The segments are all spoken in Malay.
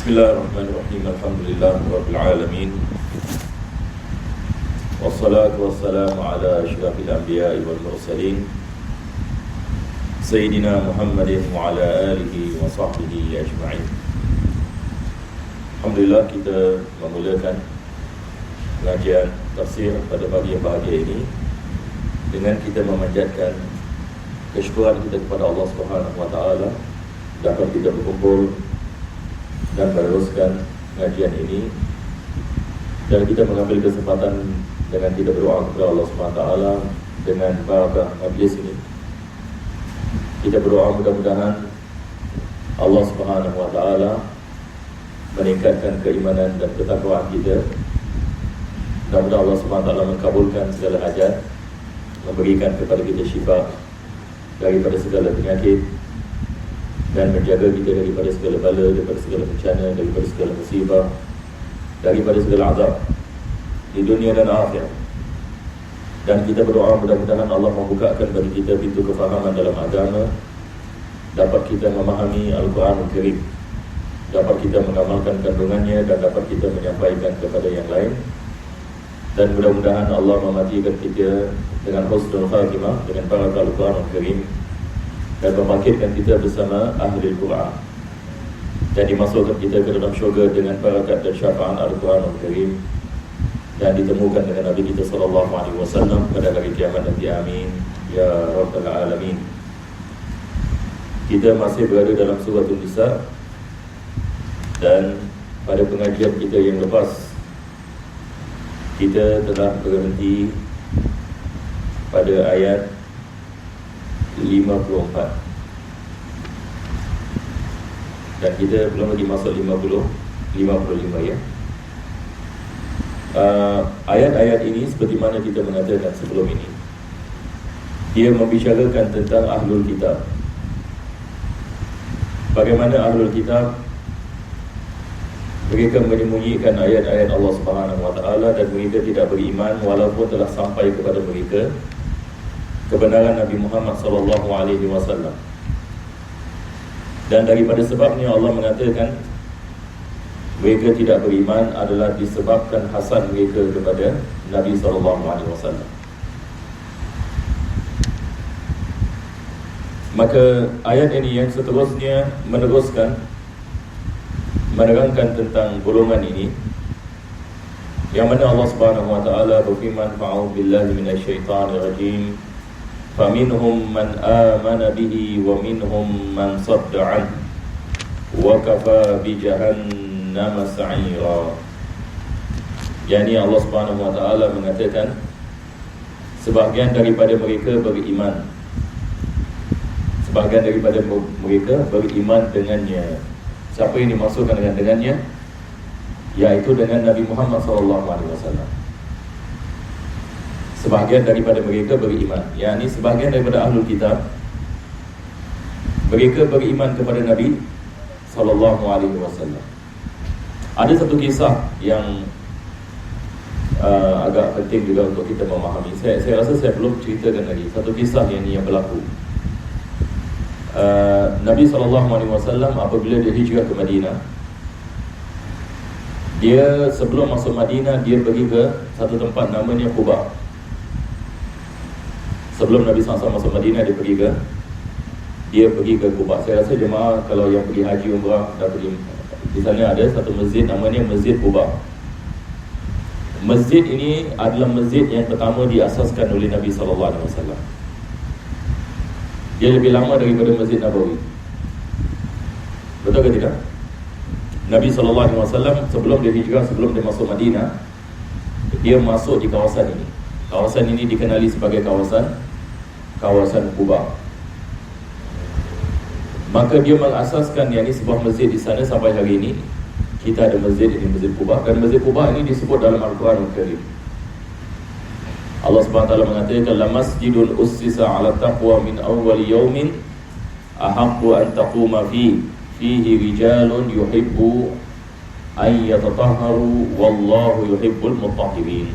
Bismillahirrahmanirrahim. Alhamdulillahirabbil alamin. Wassalatu wassalamu ala asyrafil anbiya'i wal mursalin Sayyidina Muhammadin wa ala alihi wa sahbihi ajma'in. Alhamdulillah, kita memulakan pengajian tafsir pada pagi yang bahagia ini dengan kita memanjatkan kesyukuran kita kepada Allah Subhanahu wa taala dapat kita berkumpul dan meneruskan pengajian ini, dan kita mengambil kesempatan dengan kita berdoa kepada Allah Subhanahu wa taala dengan barakah majlis ini. Kita berdoa mudah-mudahan Allah Subhanahu wa taala meningkatkan keimanan dan ketakwaan kita. Mudah-mudahan Allah Subhanahu wa taala mengabulkan segala hajat, memberikan kepada kita syifa daripada segala penyakit, dan menjaga kita daripada segala bala, daripada segala bencana, daripada segala musibah, daripada segala azab di dunia dan akhirat. Dan kita berdoa mudah-mudahan Allah membukakan bagi kita pintu kefahaman dalam agama, dapat kita memahami Al-Quran Al-Karim, dapat kita mengamalkan kandungannya, dan dapat kita menyampaikan kepada yang lain. Dan mudah-mudahan Allah mematikan kita dengan husnul khatimah, dengan barakah Al-Quran Al-Karim, dan membangkitkan kita bersama ahli Al-Quran, dan dimasukkan kita ke dalam syurga dengan barakat dan syafaat Al-Quran Al-Karim, dan ditemukan dengan Nabi kita SAW pada hari kiamat nanti. Amin ya rabbal alamin. Kita masih berada dalam surah An-Nisa, dan pada pengajian kita yang lepas kita telah berhenti pada ayat 54, dan kita belum lagi masuk 55 ya. Ayat-ayat ini seperti mana kita mengatakan sebelum ini, dia membicarakan tentang Ahlul Kitab. Bagaimana Ahlul Kitab mereka menyembunyikan ayat-ayat Allah Subhanahu wa taala, dan mereka tidak beriman walaupun telah sampai kepada mereka kebenaran Nabi Muhammad SAW. Dan daripada sebabnya Allah mengatakan mereka tidak beriman adalah disebabkan hasad mereka kepada Nabi SAW. Maka ayat ini yang seterusnya meneruskan menerangkan tentang golongan ini, yang mana Allah Subhanahu wa taala berfirman, fa'udzu billahi minasyaitonir rajim, فَمِنْهُمْ مَنْ آمَنَ بِهِ وَمِنْهُمْ مَنْ صَدَّ عَنْهُ وَكَفَى بِجَهَنَّمَ سَعِيرًا. Yani Allah Subhanahu wa taala mengatakan sebahagian daripada mereka beriman, sebahagian daripada mereka beriman dengannya. Siapa yang dimaksudkan dengannya? Yaitu dengan Nabi Muhammad SAW. Sebahagian daripada mereka beriman, yakni sebahagian daripada Ahlul Kitab, mereka beriman kepada Nabi SAW. Ada satu kisah yang agak penting juga untuk kita memahami. Saya rasa saya belum ceritakan lagi satu kisah yang berlaku. Nabi SAW apabila dia hijrah ke Madinah, dia sebelum masuk Madinah, dia pergi ke satu tempat namanya Quba. Sebelum Nabi SAW masuk Madinah, dia pergi ke Quba. Saya rasa jemaah kalau yang pergi haji umrah dah pergi. Di sana ada satu masjid namanya Masjid Quba. Masjid ini adalah masjid yang pertama diasaskan oleh Nabi SAW. Dia lebih lama daripada Masjid Nabawi. Betul ke tidak? Nabi SAW sebelum dia hijrah, sebelum dia masuk Madinah, dia masuk di kawasan ini. Kawasan ini dikenali sebagai kawasan Quba. Maka dia mengasaskan sebuah masjid di sana. Sampai hari ini kita ada masjid ini, Masjid Quba. Dan Masjid Quba ini disebut dalam Al-Quran Al-Karim. Allah SWT mengatakan, la masjidun ussisa ala taqwa min awwal yawmin ahaqqu an taquma fihi rijalun yuhibbu an yatatahharu wallahu yuhibbul mutahhirin.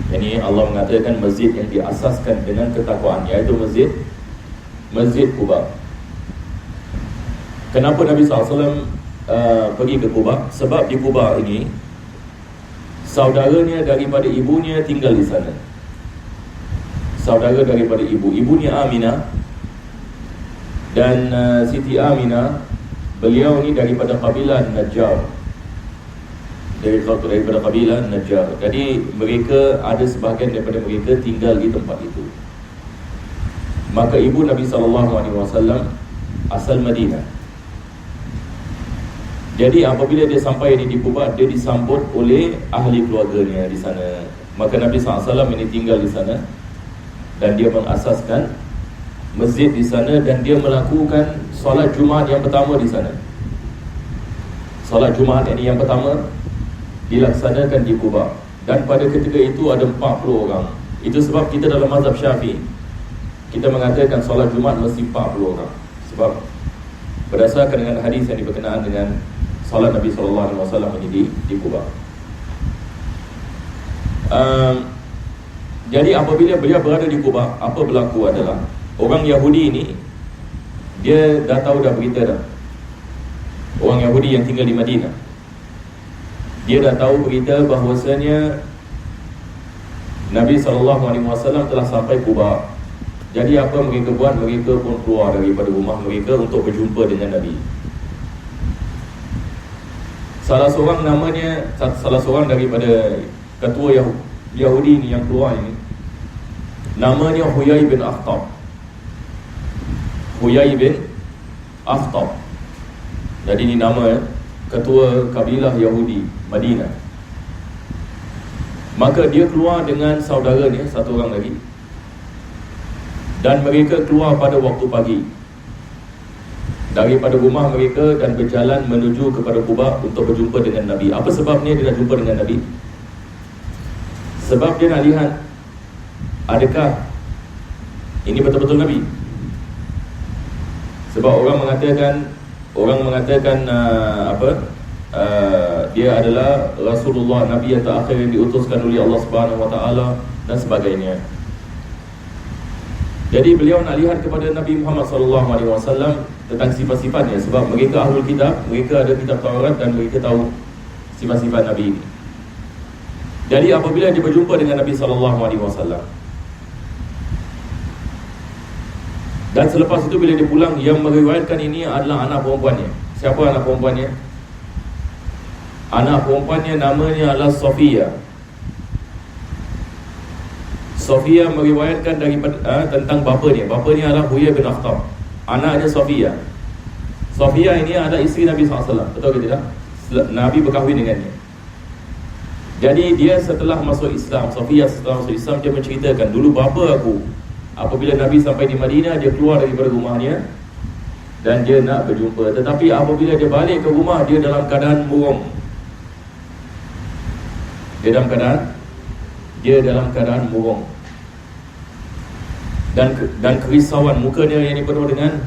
Yani Allah mengatakan masjid yang diasaskan dengan ketakwaan, iaitu Masjid Quba. Kenapa Nabi SAW pergi ke Quba, sebab di Quba ini saudaranya daripada ibunya tinggal di sana. Saudara daripada ibunya Aminah. Dan Siti Aminah, beliau ni daripada kabilah Najjar, daripada kabilah Najjar. Jadi mereka, ada sebahagian daripada mereka tinggal di tempat itu. Maka ibu Nabi SAW asal Madinah. Jadi apabila dia sampai di Quba, dia disambut oleh ahli keluarganya di sana. Maka Nabi SAW ini tinggal di sana, dan dia mengasaskan masjid di sana, dan dia melakukan solat Jumaat yang pertama di sana. Solat Jumaat ini yang pertama dilaksanakan di Quba, dan pada ketika itu ada 40 orang. Itu sebab kita dalam mazhab Syafi'i, kita mengatakan solat Jumaat mesti 40 orang, sebab berdasarkan dengan hadis yang berkenaan dengan solat Nabi SAW ini di Quba. Jadi apabila beliau berada di Quba, apa berlaku adalah orang Yahudi ini, dia dah tahu, dah berita dah. Orang Yahudi yang tinggal di Madinah, dia dah tahu berita bahawasanya Nabi SAW telah sampai Quba. Jadi apa mereka buat? Mereka pun keluar daripada rumah mereka untuk berjumpa dengan Nabi. Salah seorang daripada ketua Yahudi ni yang keluar ini, namanya Huyai bin Akhtab. Huyai bin Akhtab. Jadi ini nama ketua kabilah Yahudi Madinah. Maka dia keluar dengan saudaranya, satu orang lagi, dan mereka keluar pada waktu pagi daripada rumah mereka dan berjalan menuju kepada Quba untuk berjumpa dengan Nabi. Apa sebabnya dia nak jumpa dengan Nabi? Sebab dia nak lihat adakah ini betul-betul Nabi. Sebab orang mengatakan dia adalah Rasulullah, Nabi yang terakhir yang diutuskan oleh Allah Subhanahu Wa Taala dan sebagainya. Jadi beliau nak lihat kepada Nabi Muhammad SAW tentang sifat-sifatnya, sebab mereka ahlul kitab, mereka ada kitab Taurat dan mereka tahu sifat-sifat Nabi ini. Jadi apabila dia berjumpa dengan Nabi SAW, dan selepas itu bila dia pulang, yang meriwayatkan ini adalah anak perempuannya. Siapa anak perempuannya? Anak perempuannya namanya adalah Sofia. Sofia meriwayatkan daripada tentang bapanya. Bapanya adalah Huyai bin Akhtab. Anaknya Sofia. Sofia ini adalah isteri Nabi SAW. Betul ke tidak? Nabi berkahwin dengannya. Jadi dia setelah masuk Islam, Sofia setelah masuk Islam, dia menceritakan, dulu bapa aku, apabila Nabi sampai di Madinah, dia keluar daripada rumahnya dan dia nak berjumpa. Tetapi apabila dia balik ke rumah, dia dalam keadaan murung. Dia dalam keadaan murung. Dan kerisauan, mukanya yang penuh dengan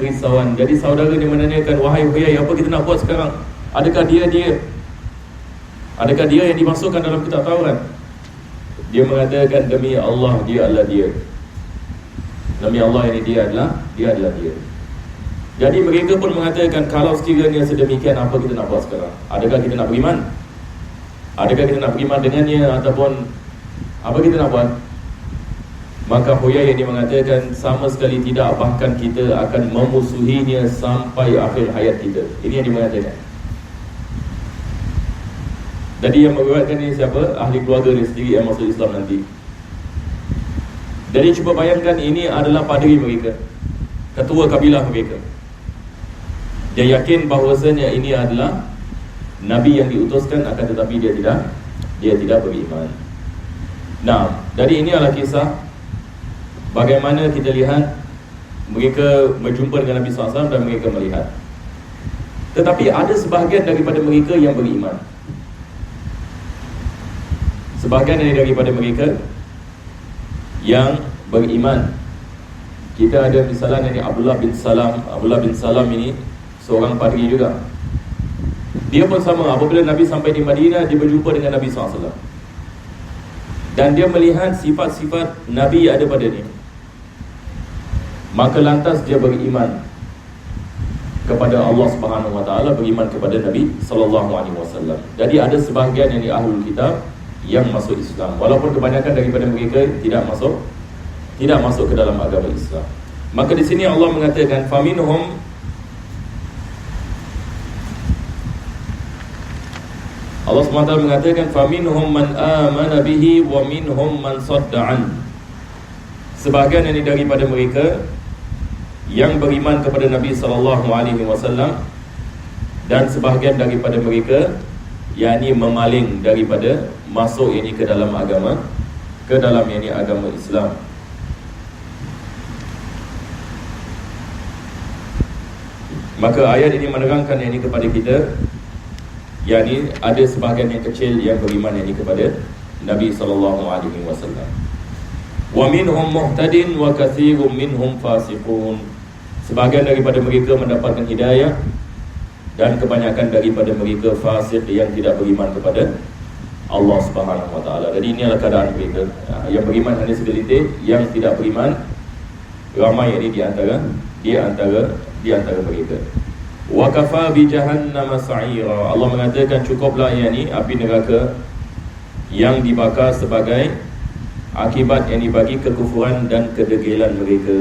kerisauan. Jadi saudara dia menanyakan, wahai Huyai, apa kita nak buat sekarang? Adakah dia yang dimasukkan dalam kitab Taurat? Dia mengatakan, demi Allah, dia adalah dia. Demi Allah, ini dia adalah dia. Jadi mereka pun mengatakan, kalau sekiranya sedemikian, apa kita nak buat sekarang? Adakah kita nak beriman? Adakah kita nak beriman dengannya, ataupun apa kita nak buat? Maka Huyai ini mengatakan, sama sekali tidak, bahkan kita akan memusuhinya sampai akhir hayat kita. Ini yang dia mengatakan. Jadi yang meriwayatkan ini siapa? Ahli keluarga dia sendiri yang masuk Islam nanti. Jadi cuba bayangkan, ini adalah padri mereka, ketua kabilah mereka. Dia yakin bahawasanya ini adalah Nabi yang diutuskan, akan tetapi dia tidak beriman. Nah, jadi ini adalah kisah bagaimana kita lihat mereka berjumpa dengan Nabi SAW dan mereka melihat. Tetapi ada sebahagian daripada mereka yang beriman. Sebahagian daripada mereka yang beriman. Kita ada misalnya ini Abdullah bin Salam. Abdullah bin Salam ini seorang padri juga. Dia pun sama, apabila Nabi sampai di Madinah, dia berjumpa dengan Nabi SAW dan dia melihat sifat-sifat Nabi ada pada dia. Maka lantas dia beriman. kepada Allah Subhanahu Wa Taala, beriman kepada Nabi sallallahu alaihi wasallam. Jadi ada sebahagian yang ahlul kitab yang masuk Islam, walaupun kebanyakan daripada mereka tidak masuk ke dalam agama Islam. Maka di sini Allah mengatakan faminhum, Allah SWT mengatakan faminhum man amana bihi wa minhum man sadda'an. Sebahagian ini daripada mereka yang beriman kepada Nabi sallallahu alaihi wasallam, dan sebahagian daripada mereka yakni memaling daripada masuk ini ke dalam agama Islam. Maka ayat ini menerangkan ini kepada kita, yakni ada sebahagian yang kecil yang beriman ini kepada Nabi sallallahu alaihi wasallam. Wa minhum muhtadin wa katsirun minhum fasiqun. Sebahagian daripada mereka mendapatkan hidayah, dan kebanyakan daripada mereka fasik yang tidak beriman kepada Allah Subhanahu Wa Taala. Jadi ini adalah keadaan mereka. Yang beriman hanya segelintir, yang tidak beriman ramai ini di antara mereka. Wa kafa bi jahannam sa'ira. Allah mengatakan cukuplah yakni api neraka yang dibakar sebagai akibat yang dibagi kekufuran dan kedegilan mereka.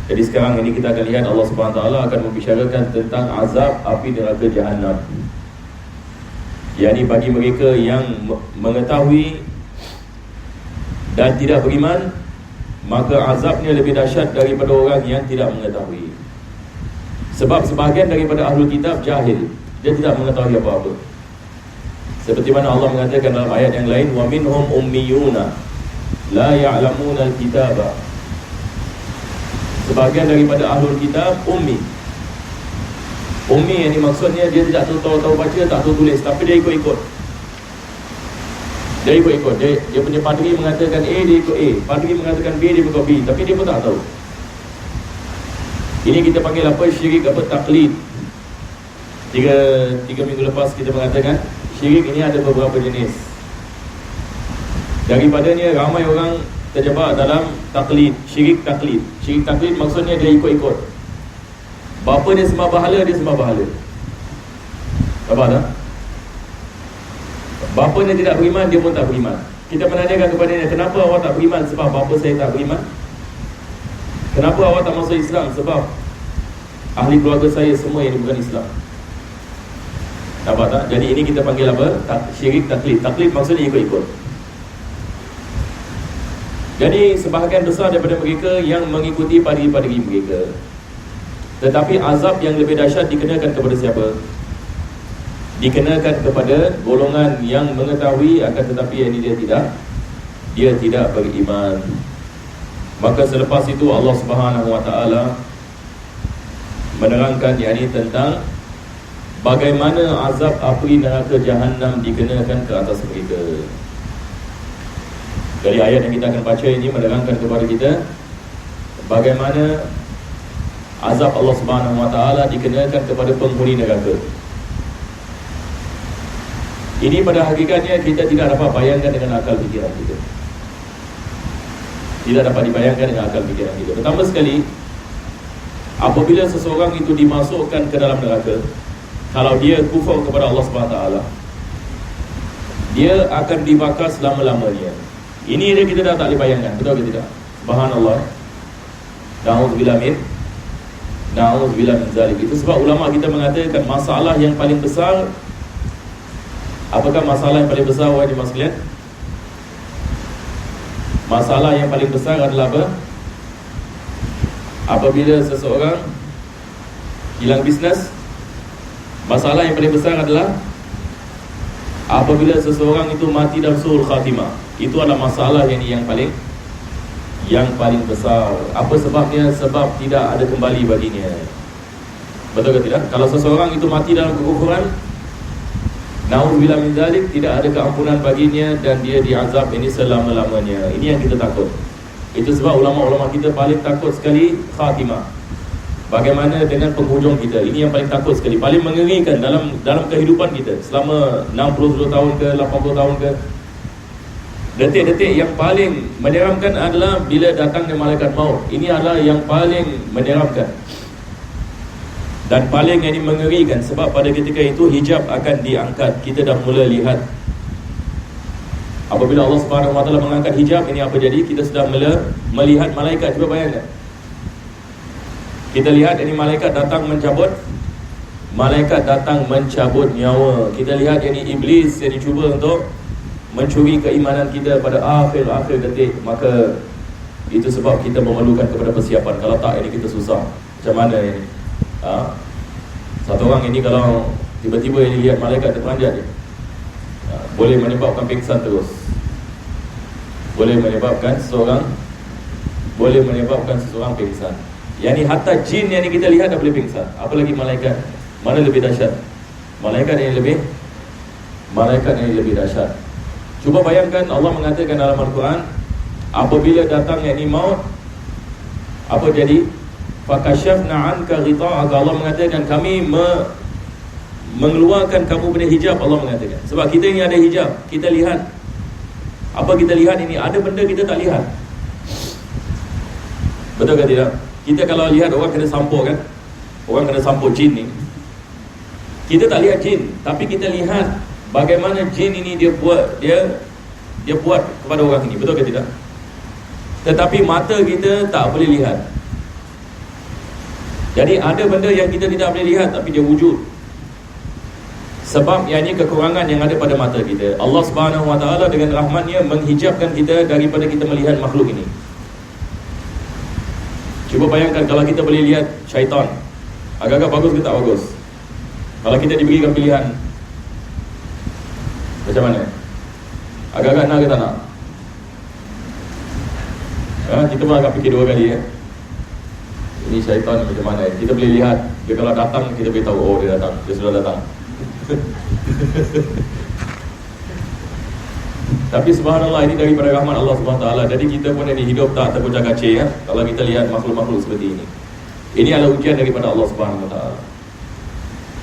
Jadi sekarang ini kita akan lihat Allah Subhanahu Wa Taala akan membicarakan tentang azab api neraka Jahannam. Yakni bagi mereka yang mengetahui dan tidak beriman, maka azabnya lebih dahsyat daripada orang yang tidak mengetahui. Sebab sebahagian daripada ahlul kitab jahil, dia tidak mengetahui apa-apa. Seperti mana Allah mengatakan dalam ayat yang lain, wa minhum ummiyuna la ya'lamuna al-kitaba. Sebahagian daripada ahlul kitab ummi. Ummi yang maksudnya dia tidak tahu baca, tak tahu tulis, tapi dia ikut-ikut. Dia punya padri mengatakan A, dia ikut A. Padri mengatakan B, dia ikut B, tapi dia pun tak tahu. Ini kita panggil apa? Syirik apa? Taklid. Tiga minggu lepas kita mengatakan syirik ini ada beberapa jenis. Daripadanya ramai orang terjebak dalam taklid, syirik taklid. Syirik taklid maksudnya dia ikut-ikut. Bapa dia sembah bahala, dia sembah bahala. Nampak tak? Bapa dia tidak beriman, dia pun tak beriman. Kita menanyakan kepadanya, kenapa awak tak beriman? Sebab bapa saya tak beriman. Kenapa awak tak masuk Islam? Sebab ahli keluarga saya semua yang bukan Islam. Nampak tak? Jadi ini kita panggil apa? Syirik taklid. Taklid maksudnya ikut-ikut. Jadi sebahagian besar daripada mereka yang mengikuti padri-padri mereka. Tetapi azab yang lebih dahsyat dikenakan kepada siapa? Dikenakan kepada golongan yang mengetahui akan tetapi yang ini dia tidak beriman. Maka selepas itu Allah Subhanahu Wa Taala menerangkan yakni tentang bagaimana azab api neraka Jahannam dikenakan ke atas mereka. Dari ayat yang kita akan baca ini menerangkan kepada kita bagaimana azab Allah Subhanahu Wa Taala dikenakan kepada penghuni neraka. Ini pada hakikatnya kita tidak dapat bayangkan dengan akal fikiran kita. Tidak dapat dibayangkan dengan akal fikiran kita. Pertama sekali, apabila seseorang itu dimasukkan ke dalam neraka, kalau dia kufur kepada Allah Subhanahu Wa Taala, dia akan dibakar selama-lamanya. Ini dia kita dah tak boleh bayangkan. Betul ke tidak? Subhanallah. Na'udzubillah min zalik. Itu sebab ulama kita mengatakan masalah yang paling besar. Apakah masalah yang paling besar wahai jemaah sekalian? Masalah yang paling besar adalah apa? Apabila seseorang hilang bisnes. Masalah yang paling besar adalah apabila seseorang itu mati dalam suul khatimah. Itu adalah masalah yang paling besar. Apa sebabnya? Sebab tidak ada kembali baginya. Betul ke tidak? Kalau seseorang itu mati dalam kekufuran, na'udzubillah min dzalik, tidak ada keampunan baginya dan dia diazab ini selama-lamanya. Ini yang kita takut. Itu sebab ulama-ulama kita paling takut sekali khatimah. Bagaimana dengan penghujung kita? Ini yang paling takut sekali, paling mengerikan dalam kehidupan kita selama 60 tahun ke 80 tahun ke. Detik-detik yang paling menyeramkan adalah bila datangnya malaikat maut. Ini adalah yang paling menyeramkan. Dan paling yang ini mengerikan, sebab pada ketika itu hijab akan diangkat. Kita dah mula lihat apabila Allah Subhanahu Wa Taala mengangkat hijab, ini apa jadi? Kita sudah mula melihat malaikat. Cuba bayangkan, kita lihat ini malaikat datang mencabut, malaikat datang mencabut nyawa. Kita lihat ini iblis yang cuba untuk mencuri keimanan kita pada akhir detik. Maka itu sebab kita memerlukan kepada persiapan. Kalau tak, ini kita susah. Macam mana ini? Satu orang ini kalau tiba-tiba ini lihat malaikat terperanjat dia, boleh menyebabkan pingsan terus. Boleh menyebabkan seseorang pingsan. Yang ni hatta jin yang ni kita lihat dah boleh pingsan, apalagi malaikat. Mana lebih dahsyat? Malaikat yang lebih dahsyat. Cuba bayangkan, Allah mengatakan dalam Al-Quran, apabila datang yakni maut, apa jadi? Fakashafna anka ghita'aka. Allah mengatakan kami mengeluarkan kamu dari hijab. Allah mengatakan, sebab kita ini ada hijab, kita lihat. Apa kita lihat ini? Ada benda kita tak lihat. Betul ke tidak? Kita kalau lihat orang kena sampuk kan, orang kena sampuk jin ni, kita tak lihat jin, tapi kita lihat bagaimana jin ini dia buat kepada orang ini. Betul ke tidak? Tetapi mata kita tak boleh lihat. Jadi ada benda yang kita tidak boleh lihat, tapi dia wujud. Sebab yang ini kekurangan yang ada pada mata kita. Allah Subhanahu Wa Taala dengan rahmatnya menghijabkan kita daripada kita melihat makhluk ini. Cuba bayangkan kalau kita boleh lihat syaitan, agak-agak bagus ke tak bagus? Kalau kita diberikan pilihan, macam mana? Agak-agak nak ke tak nak? Kita pun agak fikir dua kali ya. Ini syaitan macam mana? Kita boleh lihat. Dia kalau datang, kita boleh tahu, oh dia datang, dia sudah datang. Tapi subhanallah, ini daripada rahmat Allah Subhanahu Wa Taala. Jadi kita pun ini hidup tak terkucak-kacir ya, kalau kita lihat makhluk-makhluk seperti ini. Ini adalah ujian daripada Allah Subhanahu Wa Taala.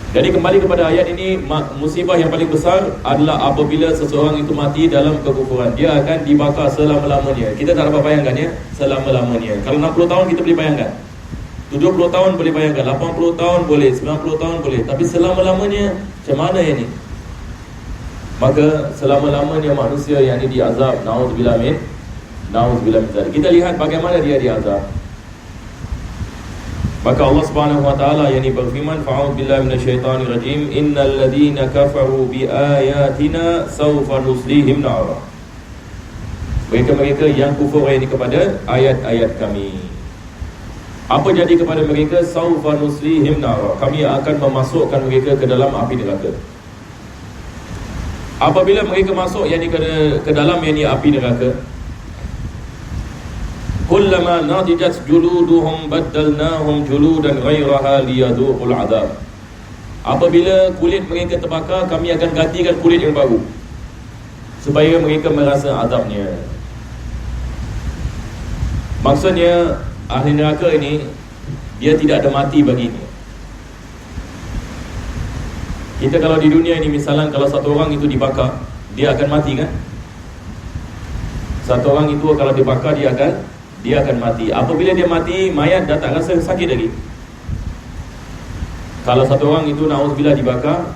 Jadi kembali kepada ayat ini, musibah yang paling besar adalah apabila seseorang itu mati dalam kekufuran. Dia akan dibakar selama-lamanya. Kita tak dapat bayangkan ya, selama-lamanya. Kalau 60 tahun kita boleh bayangkan, 70 tahun boleh bayangkan, 80 tahun boleh, 90 tahun boleh. Tapi selama-lamanya, macam mana ini? Maka selama-lamanya manusia yang ini diazab. Na'udzubillah min dzalik. Kita lihat bagaimana dia diazab. Maka Allah Subhanahu Wa Taala yang ini berfirman, fa'udzubillahi minasyaitanir rajim, innal ladzina kafaru bi ayatina sawfa nuslihim nara. Mereka-mereka yang kufur ini kepada ayat-ayat kami, apa jadi kepada mereka? Sawfa nuslihim nara, kami akan memasukkan mereka ke dalam api neraka. Apabila mereka masuk yang ke dalam yang api neraka, kullama nadijat juluduhum baddalnahum juludan ghairaha liyadhuqul adab. Apabila kulit mereka terbakar, kami akan gantikan kulit yang baru supaya mereka merasa azabnya. Maksudnya ahli neraka ini dia tidak ada mati baginya. Kita kalau di dunia ini misalnya, kalau satu orang itu dibakar, dia akan mati kan? Satu orang itu kalau dibakar, dia akan mati. Apabila dia mati, mayat dah tak rasa sakit lagi. Kalau satu orang itu na'udzubillah dibakar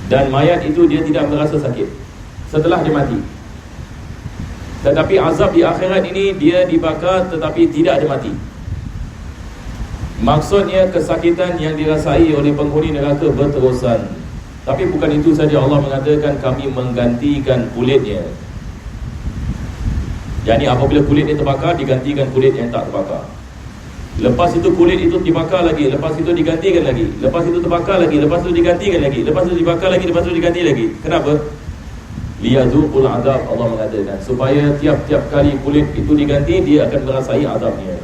dan mayat itu dia tidak merasa sakit setelah dia mati. Tetapi azab di akhirat ini, dia dibakar tetapi tidak ada mati. Maksudnya kesakitan yang dirasai oleh penghuni neraka berterusan. Tapi bukan itu saja, Allah mengatakan kami menggantikan kulitnya. Jadi apabila kulit dia terbakar, digantikan kulit yang tak terbakar. Lepas itu kulit itu dibakar lagi, lepas itu digantikan lagi, lepas itu terbakar lagi, lepas itu digantikan lagi, lepas itu dibakar lagi, lepas itu diganti lagi. Kenapa? Liyadzuqul adab, Allah mengatakan, supaya tiap-tiap kali kulit itu diganti, dia akan merasai azabnya.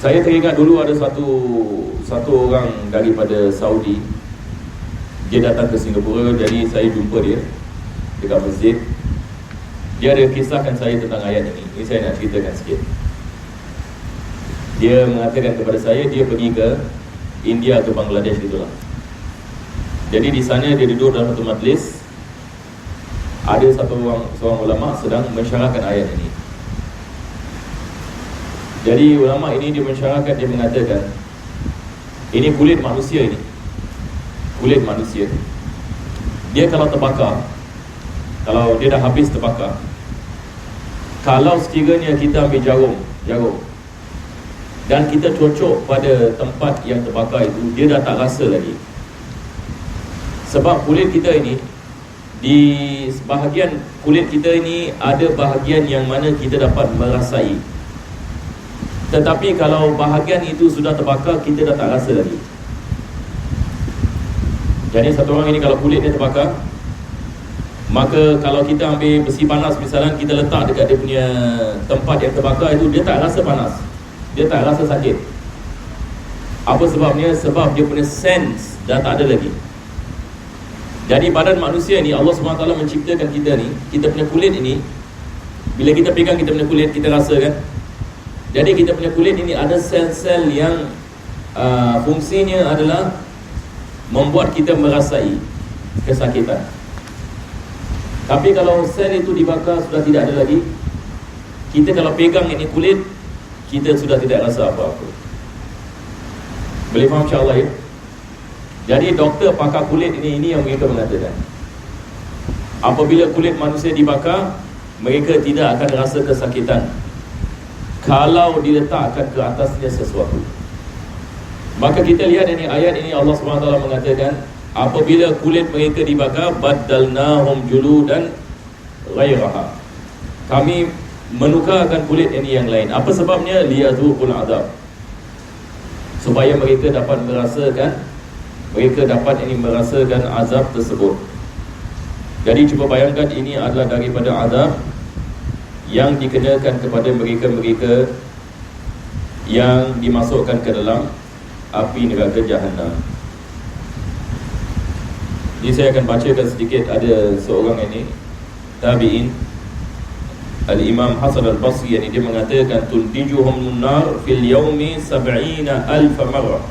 Saya teringat dulu ada satu orang daripada Saudi. Dia datang ke Singapura, jadi saya jumpa dia dekat masjid. Dia ada kisahkan saya tentang ayat ini. Ini saya nak ceritakan sikit. Dia mengatakan kepada saya, dia pergi ke India atau Bangladesh itulah. Jadi di sana dia duduk dalam satu majlis. Ada seorang ulama sedang mensyarahkan ayat ini. Jadi ulama ini dia mensyarahkan, dia mengatakan ini kulit manusia ini. Kulit manusia, dia kalau terbakar, kalau dia dah habis terbakar, kalau sekiranya kita ambil jarum dan kita cocok pada tempat yang terbakar itu, dia dah tak rasa lagi. Sebab kulit kita ini, di bahagian kulit kita ini ada bahagian yang mana kita dapat merasai. Tetapi kalau bahagian itu sudah terbakar, kita dah tak rasa lagi. Jadi satu orang ini kalau kulit dia terbakar, maka kalau kita ambil besi panas misalnya, kita letak dekat dia punya tempat yang terbakar itu, dia tak rasa panas, dia tak rasa sakit. Apa sebabnya? Sebab dia punya sense dah tak ada lagi. Jadi badan manusia ni, Allah SWT menciptakan kita ni, kita punya kulit ini, bila kita pegang kita punya kulit, kita rasa kan. Jadi kita punya kulit ini ada sel-sel yang fungsinya adalah membuat kita merasai kesakitan. Tapi kalau sel itu dibakar, sudah tidak ada lagi, kita kalau pegang ini kulit, kita sudah tidak rasa apa-apa. Boleh faham insyaAllah ya? Jadi doktor pakar kulit ini yang mereka mengatakan, apabila kulit manusia dibakar, mereka tidak akan rasa kesakitan kalau diletakkan ke atasnya sesuatu. Maka kita lihat ini ayat ini, Allah SWT mengatakan apabila kulit mereka dibakar, baddalnahum juludan ghairaha, kami menukarkan kulit ini yang lain. Apa sebabnya? Liyadhuqul adab, supaya mereka dapat merasakan, merasakan azab tersebut. Jadi cuba bayangkan, ini adalah daripada azab yang dikenakan kepada mereka-mereka yang dimasukkan ke dalam api neraka Jahannam. Jadi saya akan bacakan sedikit. Ada seorang ini tabi'in, Al-Imam Hasan Al-Basri, yang dia mengatakan tundijuhum nar fil yawmi 70,000 marrah,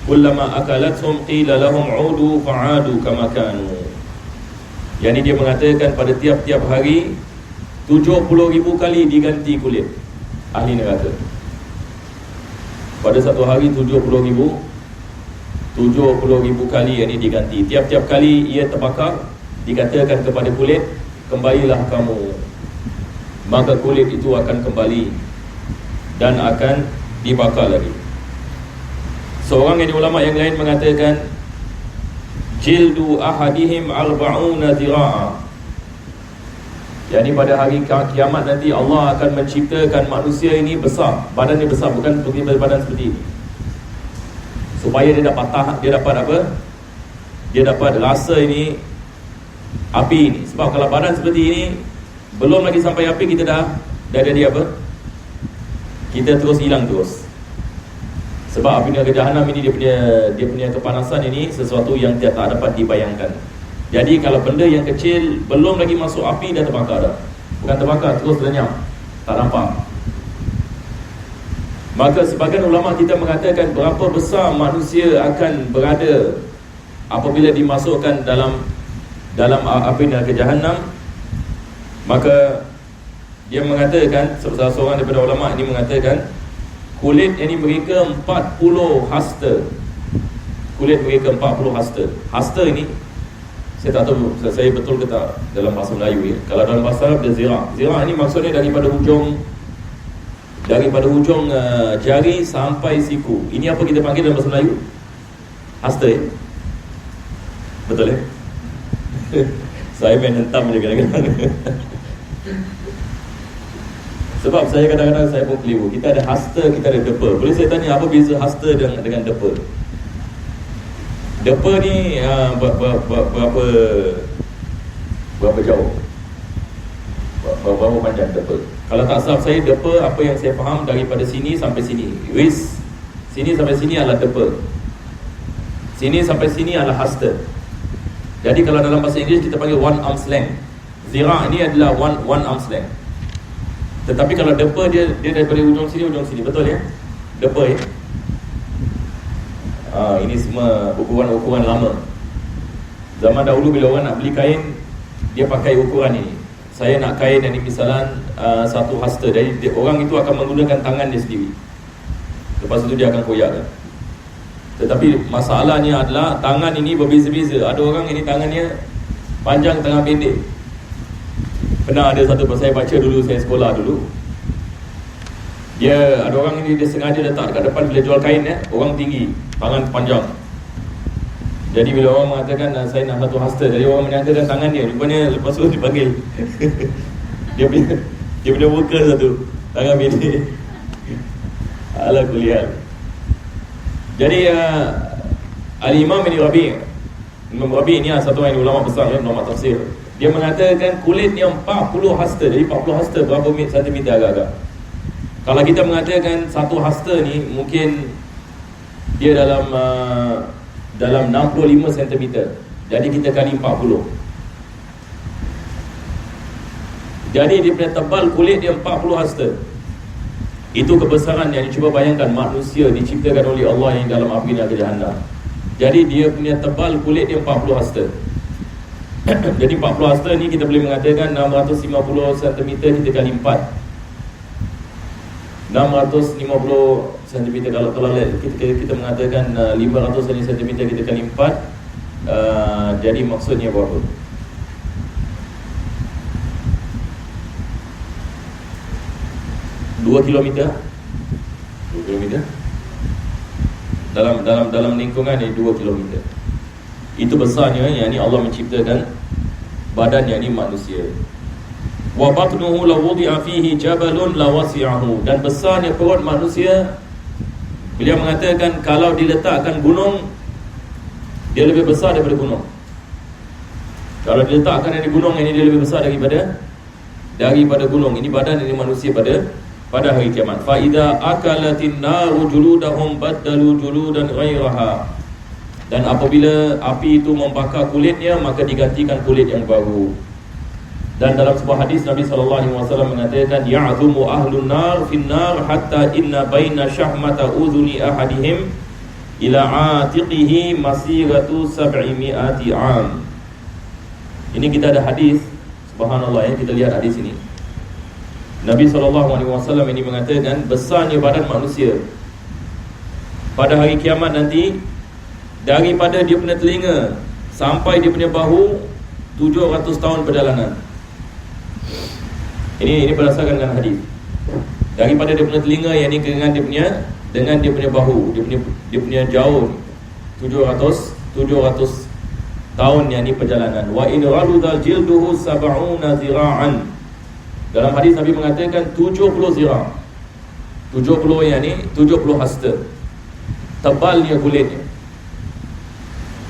kullama akalathum qila lahum 'udu fa'adu kama kanu. Yang dia mengatakan pada tiap-tiap hari 70,000 kali diganti kulit ahli neraka. Pada satu hari 70,000 kali yang ini diganti. Tiap-tiap kali ia terbakar, dikatakan kepada kulit, kembalilah kamu. Maka kulit itu akan kembali dan akan dibakar lagi. Seorang yang ulama yang lain mengatakan jildu ahadihim 40 zira'a. Jadi pada hari kiamat nanti, Allah akan menciptakan manusia ini besar, badan dia besar, bukan seperti badan seperti ini, supaya dia dapat tahan, dia dapat apa? Dia dapat rasa ini api ini. Sebab kalau badan seperti ini, belum lagi sampai api, kita dah jadi apa? Kita terus hilang terus. Sebab api neraka Jahannam ini dia punya kepanasan ini sesuatu yang tak dapat dibayangkan. Jadi kalau benda yang kecil belum lagi masuk api, dah terbakar dah. Bukan terbakar, terus lenyap, tak nampak. Maka sebagian ulama kita mengatakan berapa besar manusia akan berada apabila dimasukkan dalam api neraka Jahannam. Maka dia mengatakan, salah seorang daripada ulama ini mengatakan, kulit ini mereka 40 hasta. Kulit mereka 40 hasta. Hasta ini saya tak tahu saya betul ke tak dalam bahasa Melayu ya. Kalau dalam bahasa Arab dia zira'. Zira' ini maksudnya daripada hujung jari sampai siku. Ini apa kita panggil dalam bahasa Melayu? Hasta ya? Betul ya? Saya main hentam je kadang-kadang. Sebab saya kadang-kadang saya pun keliru. Kita ada hasta, kita ada depa. Boleh saya tanya apa beza hasta dengan depa? Depa ni berapa jauh? Berapa panjang depa? Kalau tak salah saya, depa apa yang saya faham daripada sini sampai sini. Sini sampai sini adalah depa. Sini sampai sini adalah hasta. Jadi kalau dalam bahasa Inggeris kita panggil one arm's length. Zira' ini adalah one arm's length. Tetapi kalau depa dia daripada ujung sini betul ya? Depa ya. Ini semua ukuran-ukuran lama. Zaman dahulu bila orang nak beli kain, dia pakai ukuran ini. saya nak kain yang misalan satu hasta, jadi orang itu akan menggunakan tangan dia sendiri, lepas itu dia akan koyak kan. Tetapi masalahnya adalah tangan ini berbeza-beza. Ada orang ini tangannya panjang tengah pendek. Pernah ada satu saya baca dulu, saya sekolah dulu, dia ada orang ini dia sengaja letak dekat depan bila jual kain orang tinggi, tangan panjang. Jadi bila orang mengatakan saya nak satu hasta, jadi orang menyangkakan tangan dia, rupanya lepas tu dipanggil dia punya worker satu, tangan pendek. Ala kuliah. Jadi Al-Imam Ibn Rabi', Imam Rabi' ni satu orang ulama besar, ulama tafsir. Dia mengatakan kulit yang 40 hasta. Jadi 40 hasta berapa sentimeter agak-agak. Kalau kita mengatakan satu hasta ni mungkin dia dalam 65 cm. Jadi kita kali 40. Jadi dia punya tebal kulit dia 40 hasta. Itu kebesaran yang cuba bayangkan manusia diciptakan oleh Allah yang dalam api neraka Jahannam. Jadi dia punya tebal kulit dia 40 hasta. Jadi 40 hasta ni kita boleh mengatakan 650 cm kita kali 4. 650 cm kalau kita mengatakan 500 cm kita kali 4, jadi maksudnya berapa? Dua kilometer dalam lingkungan ni 2 kilometer. Itu besarnya, yakni Allah menciptakan badan yakni manusia. Wa batnuhu law wudi'a fihi jabalun lawasi'ahu, dan besarnya perut manusia. Beliau mengatakan kalau diletakkan gunung, dia lebih besar daripada gunung. Kalau diletakkan di gunung, ini dia lebih besar daripada gunung. Ini badan ini manusia pada hari kiamat. Fa idza akalatin naru juludahum badalu juludan ghairaha, dan apabila api itu membakar kulitnya, maka digantikan kulit yang baru. Dan dalam sebuah hadis Nabi SAW mengatakan ya'zumu ahlun nar fin nar hatta inna baina syahmata udhuni ahadihim ila atiqihi masiratu 700 am. Ini kita ada hadis, subhanallah kita lihat hadis ini. Nabi SAW ini mengatakan besarnya badan manusia pada hari kiamat nanti, daripada dia punya telinga sampai dia punya bahu 700 tahun perjalanan. Ini berdasarkan dengan hadis. Daripada dia punya telinga, yang ini dengan dia punya bahu, dia punya jauh 700 tahun yang ini perjalanan. Wa in radudal jilduhu 70 zira'an. Dalam hadis Nabi mengatakan 70 zira'. 70 yang ini 70 hasta. Tebalnya kulitnya.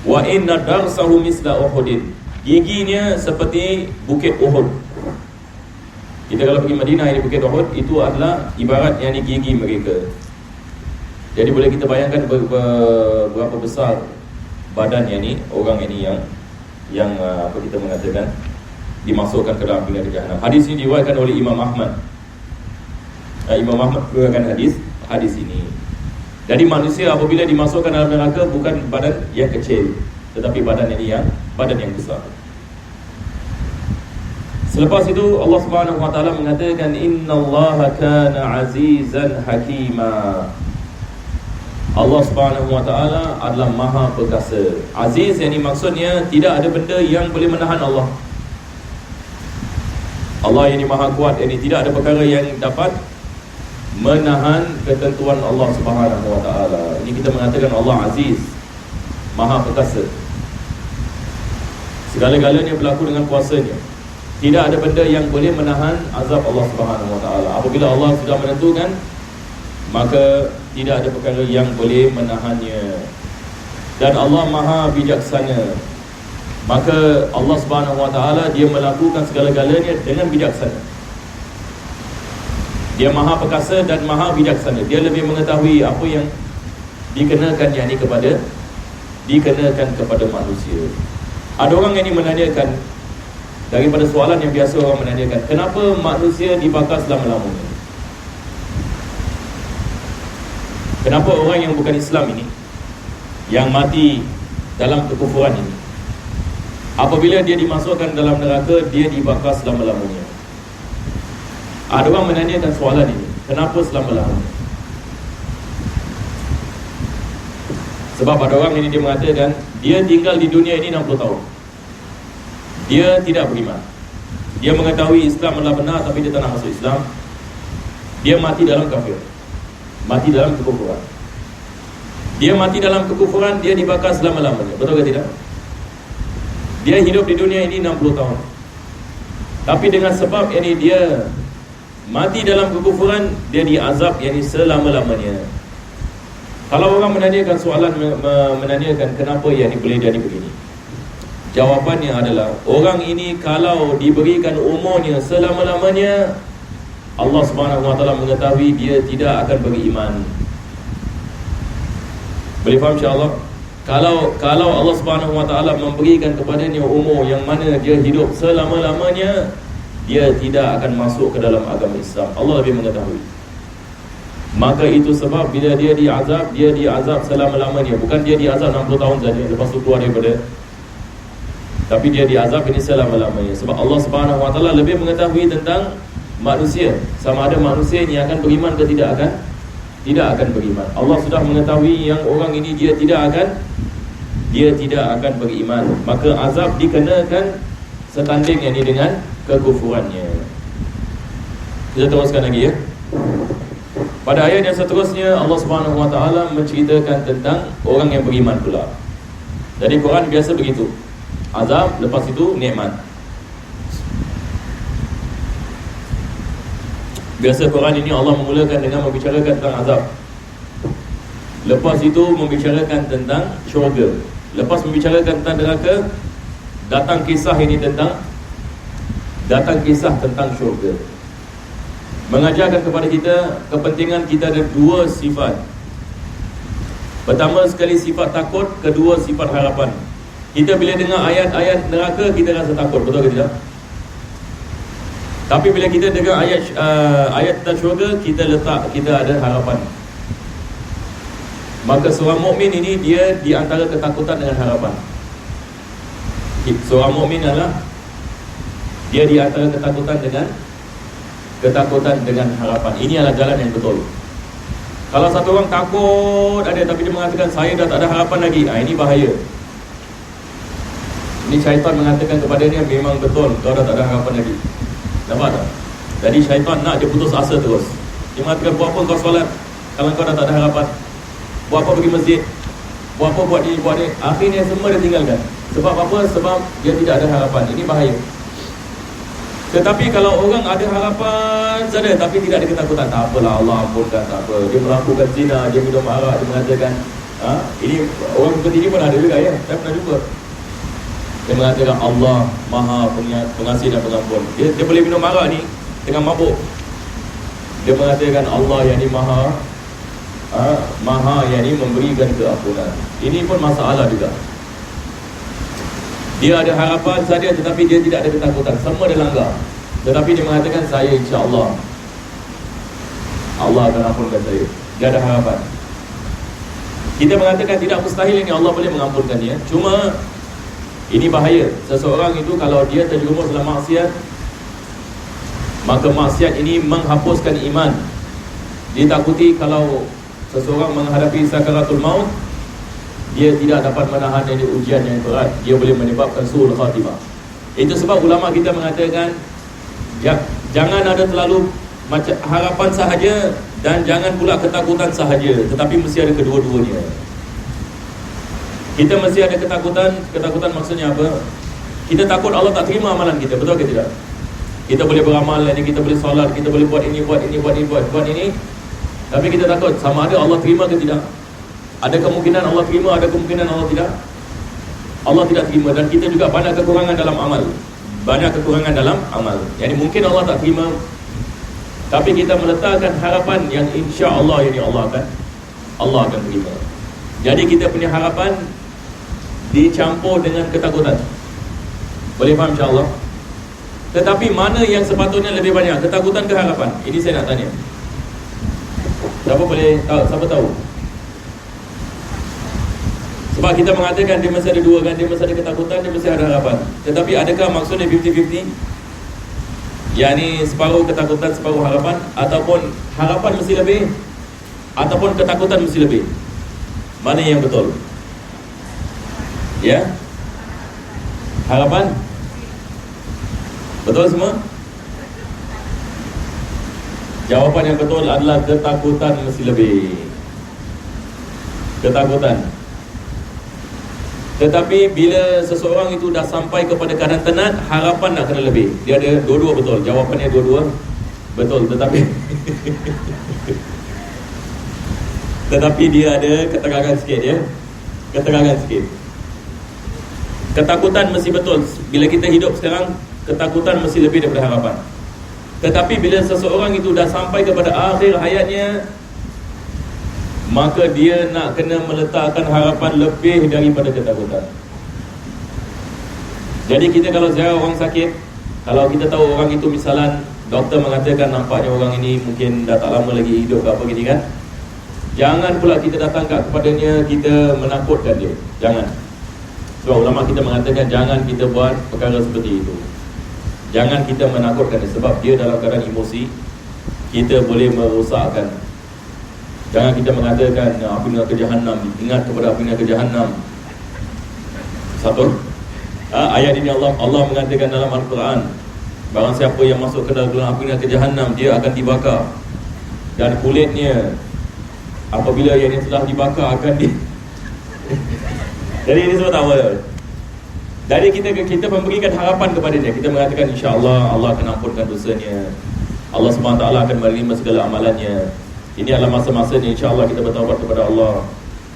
Wa inna darsahu misla Uhudin. Giginya seperti bukit Uhud. Kita kalau pergi Madinah, ini bukit Uhud, itu adalah ibarat yang ini gigi mereka. Jadi boleh kita bayangkan berapa besar badan yang ini, orang ini yang apa kita mengatakan dimasukkan ke dalam api neraka Jahannam. Hadis ini diriwayatkan oleh Imam Ahmad. Imam Ahmad meriwayatkan hadis ini. Jadi manusia apabila dimasukkan dalam neraka bukan badan yang kecil, tetapi badan yang besar. Selepas itu Allah Subhanahu wa taala mengatakan innallaha kana azizan hakima. Allah Subhanahu wa taala adalah Maha Perkasa. Aziz yang ini maksudnya tidak ada benda yang boleh menahan Allah. Allah ini Maha Kuat, ini tidak ada perkara yang dapat menahan ketentuan Allah Subhanahu wa taala. Ini kita mengatakan Allah Aziz, Maha Perkasa. Segala-galanya berlaku dengan kuasanya. Tidak ada benda yang boleh menahan azab Allah Subhanahu wa taala. Apabila Allah sudah menentukan, maka tidak ada perkara yang boleh menahannya. Dan Allah Maha Bijaksana. Maka Allah Subhanahu wa taala dia melakukan segala-galanya dengan bijaksana. Dia Maha Perkasa dan Maha Bijaksana. Dia lebih mengetahui apa yang dikenakan kepada manusia. Ada orang yang ini menanyakan, daripada soalan yang biasa orang menanyakan, kenapa manusia dibakar selama-lamanya? Kenapa orang yang bukan Islam ini, yang mati dalam kekufuran ini, Apabila dia dimasukkan dalam neraka, dia dibakar selama-lamanya. Ada orang menanyakan soalan ini, kenapa selama-lamanya? Sebab ada orang ini dia mengatakan dia tinggal di dunia ini 60 tahun, dia tidak beriman. Dia mengetahui Islam adalah benar, tapi dia tak nak masuk Islam. Dia mati dalam kafir, mati dalam kekufuran. Dia mati dalam kekufuran, dia dibakar selama-lamanya. Betul ke tidak? Dia hidup di dunia ini 60 tahun, tapi dengan sebab ini dia mati dalam kekufuran, dia diazab yani selama-lamanya. Kalau orang menanyakan soalan, menanyakan kenapa yang ini boleh jadi begini, jawapannya adalah orang ini kalau diberikan umurnya selama-lamanya, Allah Subhanahu Wa Taala mengetahui dia tidak akan beriman. Boleh faham insya-Allah? Kalau Allah Subhanahu Wa Taala memberikan kepadanya umur yang mana dia hidup selama-lamanya, dia tidak akan masuk ke dalam agama Islam. Allah lebih mengetahui. Maka itu sebab bila dia diazab selama-lamanya. Bukan dia diazab 60 tahun saja, lepas tu keluar daripada, tapi dia diazab ini selama-lamanya. Sebab Allah Subhanahu Wa Taala lebih mengetahui tentang manusia, sama ada manusia ini akan beriman ke tidak akan beriman. Allah sudah mengetahui yang orang ini dia tidak akan beriman. Maka azab dikenakan setanding yang ini dengan kekufurannya. Kita teruskan lagi ya. Pada ayat yang seterusnya Allah Subhanahu Wa Taala menceritakan tentang orang yang beriman pula. Jadi Quran biasa begitu, azab, lepas itu nikmat. Biasa Quran ini Allah memulakan dengan membicarakan tentang azab, lepas itu membicarakan tentang syurga, lepas membicarakan tentang neraka, datang kisah tentang syurga. Mengajarkan kepada kita kepentingan kita ada dua sifat. Pertama sekali sifat takut, kedua sifat harapan. Kita bila dengar ayat-ayat neraka kita rasa takut, betul ke tidak? Tapi bila kita dengar ayat tentang syurga, kita ada harapan. Maka seorang mukmin ini dia di antara ketakutan dengan harapan. Seorang mukmin adalah dia di antara ketakutan dengan harapan. Ini adalah jalan yang betul. Kalau satu orang takut ada, tapi dia mengatakan saya dah tak ada harapan lagi, ini bahaya. Ini syaitan mengatakan kepada dia, memang betul kau dah tak ada harapan lagi. Nampak tak? Jadi syaitan nak dia putus asa terus. Dia mengatakan buat apa kau solat kalau kau dah tak ada harapan? Buat apa pergi masjid? Buat apa buat ini, buat ini? Akhirnya semua dia tinggalkan. Sebab apa? Sebab dia tidak ada harapan. Ini bahaya. Tetapi kalau orang ada harapan saja tapi tidak ada ketakutan, tak apalah, Allah ampunkan, tak apa. Dia melakukan zina, dia minum arak, dia mengatakan ini orang seperti ini pun ada juga ya. Saya pernah jumpa. Dia mengatakan Allah Maha Pengasih dan Pengampun. Dia boleh minum arak ni tengah mabuk. Dia mengatakan Allah yang ni Maha yang ni memberikan keampunan. Ini pun masalah juga. Dia ada harapan saja tetapi dia tidak ada ketakutan. Semua dia langgar. Tetapi dia mengatakan saya insya-Allah Allah akan ampunkan saya. Dia ada harapan. Kita mengatakan tidak mustahil ini Allah boleh mengampunkan dia. Cuma ini bahaya. Seseorang itu kalau dia terjerumus dalam maksiat, maka maksiat ini menghapuskan iman. Ditakuti kalau seseorang menghadapi sakaratul maut, dia tidak dapat menahan dari ujian yang berat, dia boleh menyebabkan su'ul khatimah. Itu sebab ulama kita mengatakan jangan ada terlalu harapan sahaja dan jangan pula ketakutan sahaja, tetapi mesti ada kedua-duanya. Kita mesti ada ketakutan. Ketakutan maksudnya apa? Kita takut Allah tak terima amalan kita, betul ke tidak? Kita boleh beramal ini, kita boleh solat, kita boleh buat ini, buat ini, tapi kita takut sama ada Allah terima ke tidak. Ada kemungkinan Allah terima, ada kemungkinan Allah tidak terima. Dan kita juga banyak kekurangan dalam amal. Jadi mungkin Allah tak terima, tapi kita meletakkan harapan yang insya-Allah ini Allah akan terima. Jadi kita punya harapan dicampur dengan ketakutan. Boleh faham insya-Allah? Tetapi mana yang sepatutnya lebih banyak, ketakutan ke harapan? Ini saya nak tanya. Siapa boleh tahu? Siapa tahu? Sebab Sebab kita mengatakan dia mesti ada dua kan, dia mesti ada ketakutan, dia mesti ada harapan. Tetapi adakah maksudnya 50-50? Yang ni separuh ketakutan, separuh harapan, ataupun harapan mesti lebih, ataupun ketakutan mesti lebih? Mana yang betul? Ya? Harapan? Betul semua? Jawapan yang betul adalah ketakutan mesti lebih. Ketakutan. Tetapi bila seseorang itu dah sampai kepada keadaan tenat, harapan nak kena lebih. Dia ada dua-dua betul. Jawapannya dua-dua betul. Tetapi dia ada ketegangan sikit ya. Ketegangan sikit. Ketakutan mesti betul. Bila kita hidup sekarang, ketakutan mesti lebih daripada harapan. Tetapi bila seseorang itu dah sampai kepada akhir hayatnya, maka dia nak kena meletakkan harapan lebih daripada ketakutan. Jadi kita kalau ziarah orang sakit, kalau kita tahu orang itu misalan doktor mengatakan nampaknya orang ini mungkin dah tak lama lagi hidup ke apa gini kan, jangan pula kita datang kepadanya, kita menakutkan dia. Jangan. Sebab ulama kita mengatakan jangan kita buat perkara seperti itu. Jangan kita menakutkan dia, sebab dia dalam keadaan emosi, kita boleh merosakkan. Jangan kita mengatakan api neraka Jahannam, ingat kepada api neraka Jahannam. Satu ayat ini Allah mengatakan dalam Al-Quran, barang siapa yang masuk ke dalam api neraka Jahannam, dia akan dibakar, dan kulitnya apabila yang ini telah dibakar akan Jadi ini sebab awal. Dari kita memberikan harapan kepada dia. Kita mengatakan insya-Allah Allah akan ampunkan dosanya, Allah SWT akan menerima segala amalannya. Ini adalah masa-masanya insya-Allah kita bertaubat kepada Allah.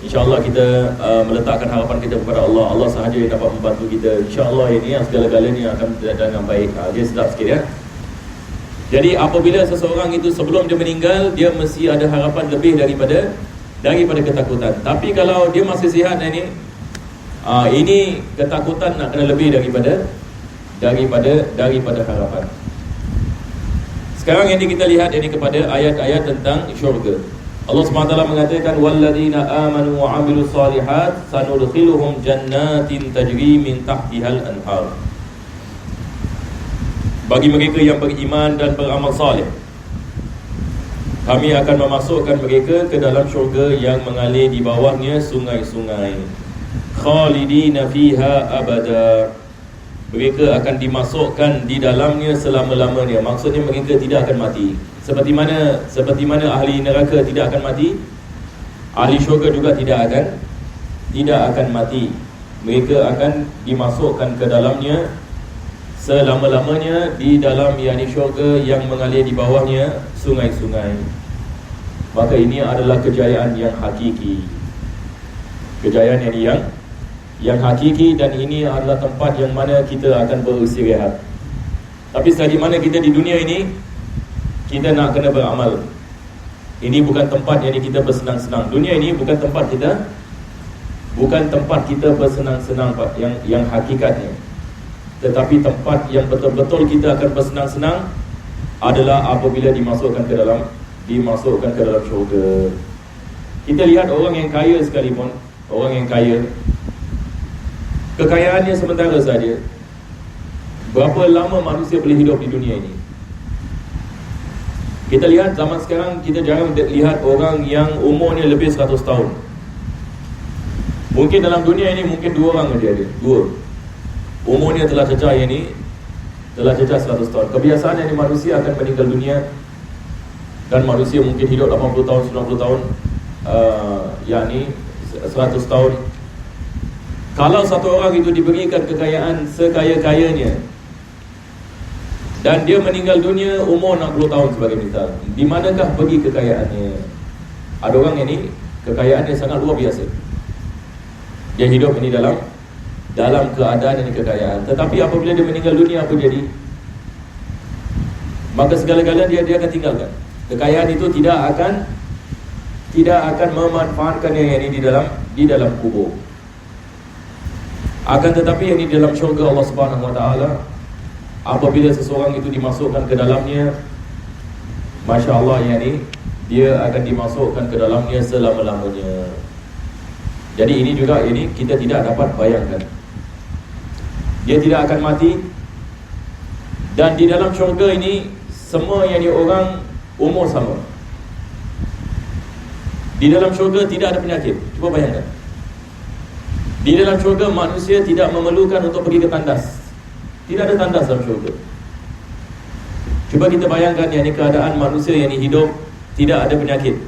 InsyaAllah kita meletakkan harapan kita kepada Allah. Allah sahaja yang dapat membantu kita. InsyaAllah ini yang segala-galanya akan berjalan dengan baik. Dia sedap sikit ya. Jadi apabila seseorang itu sebelum dia meninggal, dia mesti ada harapan lebih daripada ketakutan. Tapi kalau dia masih sihat ini ketakutan nak kena lebih daripada harapan. Sekarang ini kita lihat ini kepada ayat-ayat tentang syurga. Allah SWT mengatakan walladzina amanu wa 'amilus solihat sanudkhiluhum jannatin tajri min tahtihal anhar. Bagi mereka yang beriman dan beramal saleh, kami akan memasukkan mereka ke dalam syurga yang mengalir di bawahnya sungai-sungai. Khalidina fiha abada. Mereka akan dimasukkan di dalamnya selama-lamanya. Maksudnya mereka tidak akan mati. Seperti mana ahli neraka tidak akan mati, ahli syurga juga tidak akan mati. Mereka akan dimasukkan ke dalamnya selama-lamanya di dalam yakni syurga yang mengalir di bawahnya sungai-sungai. Maka ini adalah kejayaan yang hakiki. Kejayaan yang hakiki, dan ini adalah tempat yang mana kita akan beristirahat. Tapi selagi mana kita di dunia ini, kita nak kena beramal. Ini bukan tempat yang kita bersenang-senang. Dunia ini bukan tempat kita bersenang-senang yang hakikatnya. Tetapi tempat yang betul-betul kita akan bersenang-senang adalah apabila dimasukkan ke dalam syurga. Kita lihat orang yang kaya sekalipun, orang yang kaya, kekayaannya sementara saja. Berapa lama manusia boleh hidup di dunia ini? Kita lihat zaman sekarang, kita jarang lihat orang yang umurnya lebih 100 tahun. Mungkin dalam dunia ini mungkin 2 orang saja ada. 2 umurnya telah cecah 100 tahun. Kebiasaan yang manusia akan meninggal dunia, dan manusia mungkin hidup 80 tahun, 90 tahun, yakni 100 tahun. Kalau satu orang itu diberikan kekayaan sekaya-kayanya dan dia meninggal dunia umur 60 tahun sebagai misal, di manakah pergi kekayaannya? Ada orang ini kekayaannya sangat luar biasa. Dia hidup ini dalam keadaan ini kekayaan. Tetapi apabila dia meninggal dunia, apa jadi? Maka segala-galanya dia akan tinggalkan. Kekayaan itu tidak akan memanfaatkan yang ini di dalam kubur. Akan tetapi yang di dalam syurga Allah Subhanahu Wa Taala, apabila seseorang itu dimasukkan ke dalamnya, Masya Allah, dia akan dimasukkan ke dalamnya selama-lamanya. Jadi ini juga kita tidak dapat bayangkan. Dia tidak akan mati. Dan di dalam syurga ini semua yang orang umur sama. Di dalam syurga tidak ada penyakit. Cuba bayangkan. Di dalam syurga manusia tidak memerlukan untuk pergi ke tandas. Tidak ada tandas dalam syurga. Cuba kita bayangkan yang ini keadaan manusia yang hidup tidak ada penyakit.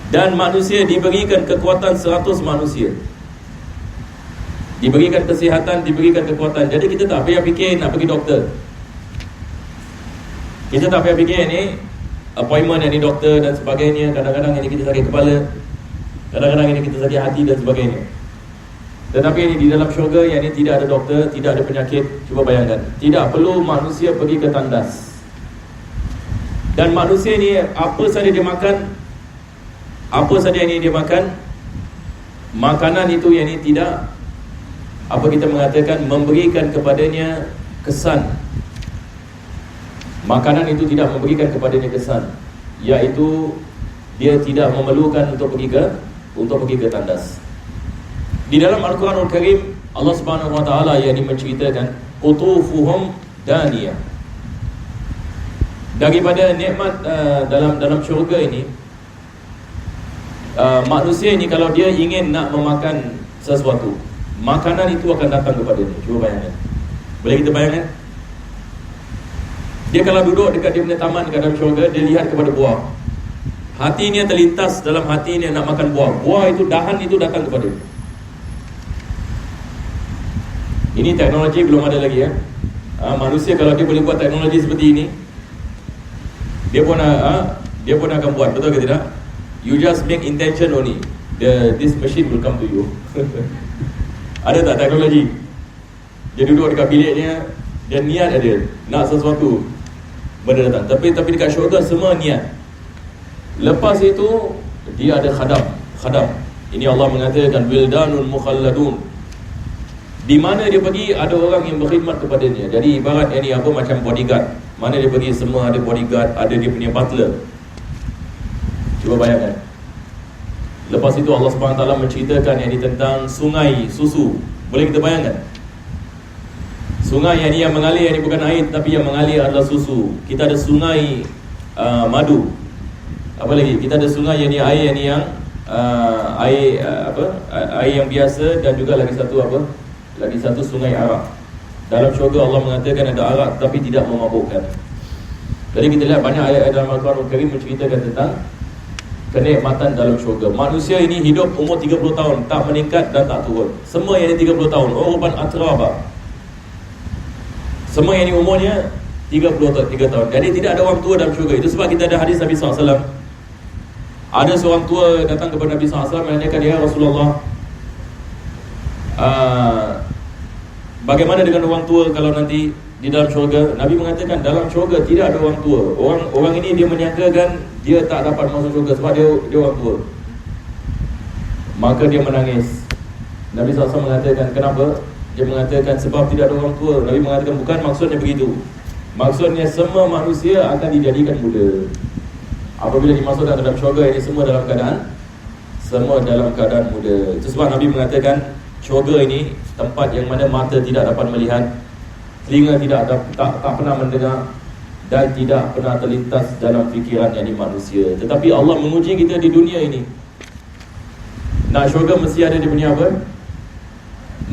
Dan manusia diberikan kekuatan 100 manusia. Diberikan kesihatan, diberikan kekuatan. Jadi kita tak payah fikir nak pergi doktor. Kita tak payah fikir ni appointment yang ni doktor dan sebagainya. Kadang-kadang ini kita sakit kepala, kadang-kadang ini kita sakit hati dan sebagainya. Tetapi ini di dalam syurga yang ini tidak ada doktor, tidak ada penyakit. Cuba bayangkan, tidak perlu manusia pergi ke tandas. Dan manusia ini apa saja dia makan, apa saja ini dia makan, makanan itu yang ini tidak, apa kita mengatakan, memberikan kepadanya kesan. Makanan itu tidak memberikan kepadanya kesan, iaitu dia tidak memerlukan untuk pergi ke tandas. Di dalam Al-Quranul Karim, Allah Subhanahu Wa Taala yang menceritakan qutufuhum daniyah. Daripada nikmat dalam syurga ini, manusia ini kalau dia ingin nak memakan sesuatu, makanan itu akan datang kepada dia. Cuba bayangkan. Boleh kita bayangkan? Dia kalau duduk dekat dia punya taman dekat dalam syurga, dia lihat kepada buah. Hatinya terlintas dalam hatinya nak makan buah. Buah itu, dahan itu datang kepada dia. Ini teknologi belum ada lagi ya. Manusia kalau dia boleh buat teknologi seperti ini, dia pun akan buat, betul ke tidak? You just make intention only, this machine will come to you. Ada tak teknologi? Dia duduk dekat biliknya, dia niat ada nak sesuatu, benda datang. Tapi dekat syurga semua niat. Lepas itu dia ada khadam. Ini Allah mengatakan wildanun mukhalladun. Di mana dia pergi ada orang yang berkhidmat kepadanya. Jadi ibarat ini apa, macam bodyguard. Mana dia pergi semua ada bodyguard, ada dia punya butler. Cuba bayangkan. Lepas itu Allah SWT menceritakan yang ini tentang sungai susu. Boleh kita bayangkan? Sungai yang ini yang mengalir, yang ini bukan air, tapi yang mengalir adalah susu. Kita ada sungai madu. Apa lagi? Kita ada sungai yang ini air, yang ini yang air yang biasa. Dan juga lagi satu sungai arak. Dalam syurga Allah mengatakan ada arak tapi tidak memabukkan. Jadi kita lihat banyak ayat-ayat dalam Al-Quranul Karim menceritakan tentang kenikmatan dalam syurga. Manusia ini hidup umur 30 tahun, tak meningkat dan tak turun. Semua yang ini 30 tahun, uruban atraba. Semua yang ini umurnya 33 tahun. Jadi tidak ada orang tua dalam syurga. Itu sebab kita ada hadis Nabi SAW. Ada seorang tua datang kepada Nabi SAW menanyakan, ya Rasulullah, bagaimana dengan orang tua kalau nanti di dalam syurga? Nabi mengatakan dalam syurga tidak ada orang tua. Orang ini dia menyangkakan dia tak dapat masuk syurga sebab dia orang tua. Maka dia menangis. Nabi SAW mengatakan, kenapa? Dia mengatakan sebab tidak ada orang tua. Nabi mengatakan bukan maksudnya begitu. Maksudnya semua manusia akan dijadikan muda. Apabila dimasukkan dalam syurga ini semua dalam keadaan muda. Itu sebab Nabi mengatakan syurga ini tempat yang mana mata tidak dapat melihat, telinga tak pernah mendengar, dan tidak pernah terlintas dalam fikiran yang manusia. Tetapi Allah menguji kita di dunia ini. Nak syurga mesti ada dia punya apa?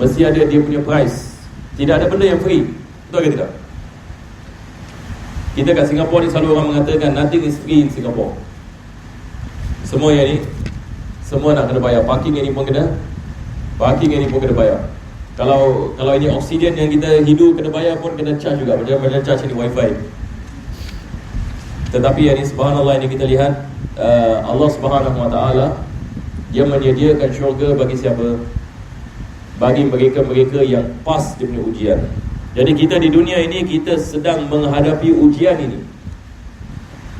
Mesti ada dia punya price. Tidak ada benda yang free. Betul ke tidak? Kita kat Singapura ni selalu orang mengatakan nothing is free in Singapore. Semua yang ni, semua nak kena bayar. Parking yang ni pun kena bayar. Kalau ini oksigen yang kita hidup kena bayar pun kena charge juga. Macam charge ni wifi. Tetapi yang ni subhanallah, ini kita lihat Allah Subhanahu Wa Taala dia menyediakan syurga bagi siapa? Bagi mereka-mereka yang pas dia punya ujian. Jadi kita di dunia ini kita sedang menghadapi ujian ini.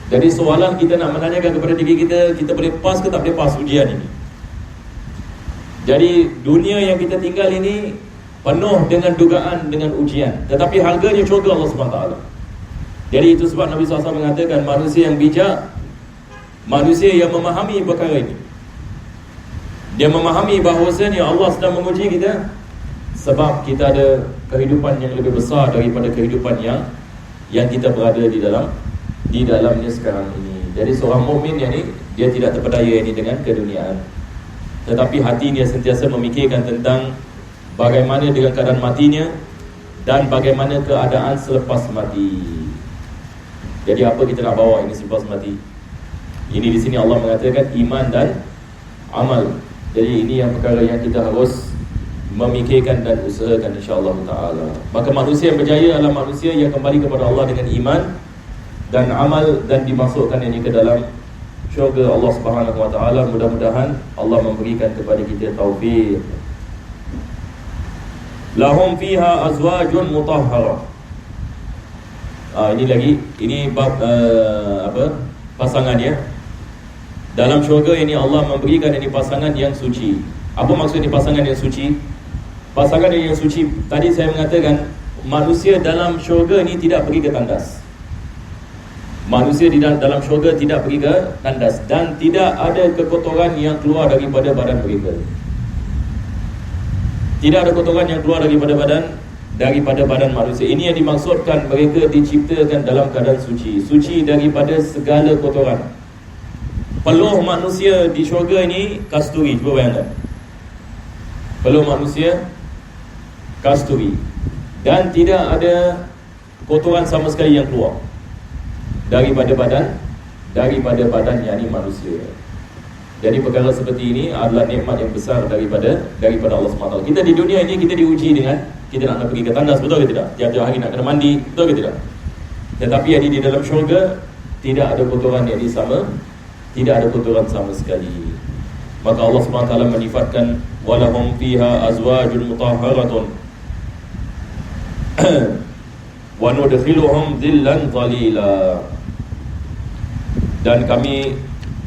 Jadi soalan kita nak menanyakan kepada diri kita, kita boleh pas ke tak boleh pas ujian ini. Jadi dunia yang kita tinggal ini penuh dengan dugaan, dengan ujian. Tetapi harganya syurga Allah SWT. Jadi itu sebab Nabi SAW mengatakan manusia yang bijak, manusia yang memahami perkara ini. Dia memahami bahawasanya Allah sedang menguji kita sebab kita ada kehidupan yang lebih besar daripada kehidupan yang kita berada di dalamnya sekarang ini. Jadi seorang mukmin yang ni dia tidak terpedaya ini dengan keduniaan, tetapi hati dia sentiasa memikirkan tentang bagaimana dengan keadaan matinya dan bagaimana keadaan selepas mati. Jadi apa kita nak bawa ini selepas mati? Ini di sini Allah mengatakan iman dan amal. Jadi ini yang perkara yang kita harus memikirkan dan usahakan insya-Allah taala. Maka manusia yang berjaya adalah manusia yang kembali kepada Allah dengan iman dan amal dan dimasukkan ini ke dalam syurga Allah Subhanahu wa taala. Mudah-mudahan Allah memberikan kepada kita taufik. Lahum fiha azwajun mutahharah. Ini lagi, ini bab pasangan ya. Dalam syurga ini Allah memberikan ini pasangan yang suci. Apa maksud ini pasangan yang suci? Pasangan yang suci, tadi saya mengatakan manusia dalam syurga ini tidak pergi ke tandas. Manusia di dalam syurga tidak pergi ke tandas dan tidak ada kekotoran yang keluar daripada badan mereka. Tidak ada kotoran yang keluar daripada badan manusia. Ini yang dimaksudkan mereka diciptakan dalam keadaan suci. Suci daripada segala kotoran. Peluh manusia di syurga ini kasturi. Cuba bayangkan. Peluh manusia kasturi. Dan tidak ada kotoran sama sekali yang keluar daripada badan yakni manusia. Jadi perkara seperti ini adalah nikmat yang besar daripada Allah SWT. Kita di dunia ini kita diuji dengan kita nak pergi ke tandas, betul ke tidak? Tiap-tiap hari nak kena mandi, betul ke tidak? Tetapi yang di dalam syurga tidak ada kotoran yang sama, tidak ada kotoran sama sekali. Maka Allah SWT menifatkan walahum fiha azwajun mutahharatun wa nudkhiluhum dhillan dhalila. Dan kami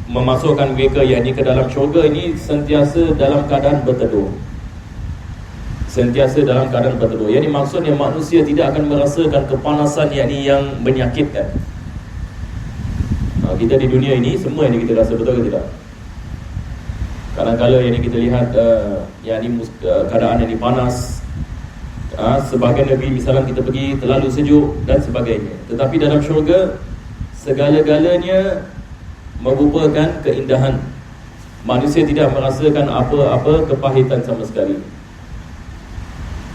memasukkan mereka yakni ke dalam syurga ini sentiasa dalam keadaan berteduh. Sentiasa dalam keadaan berteduh. Yang ini maksudnya manusia tidak akan merasakan kepanasan yakni yang menyakitkan. Kita di dunia ini semua yang kita rasa, betul ke tidak? Kadang-kadang yang kita lihat keadaan yang panas. Sebagai Nabi misalnya kita pergi terlalu sejuk dan sebagainya. Tetapi dalam syurga segala-galanya merupakan keindahan. Manusia tidak merasakan apa-apa kepahitan sama sekali.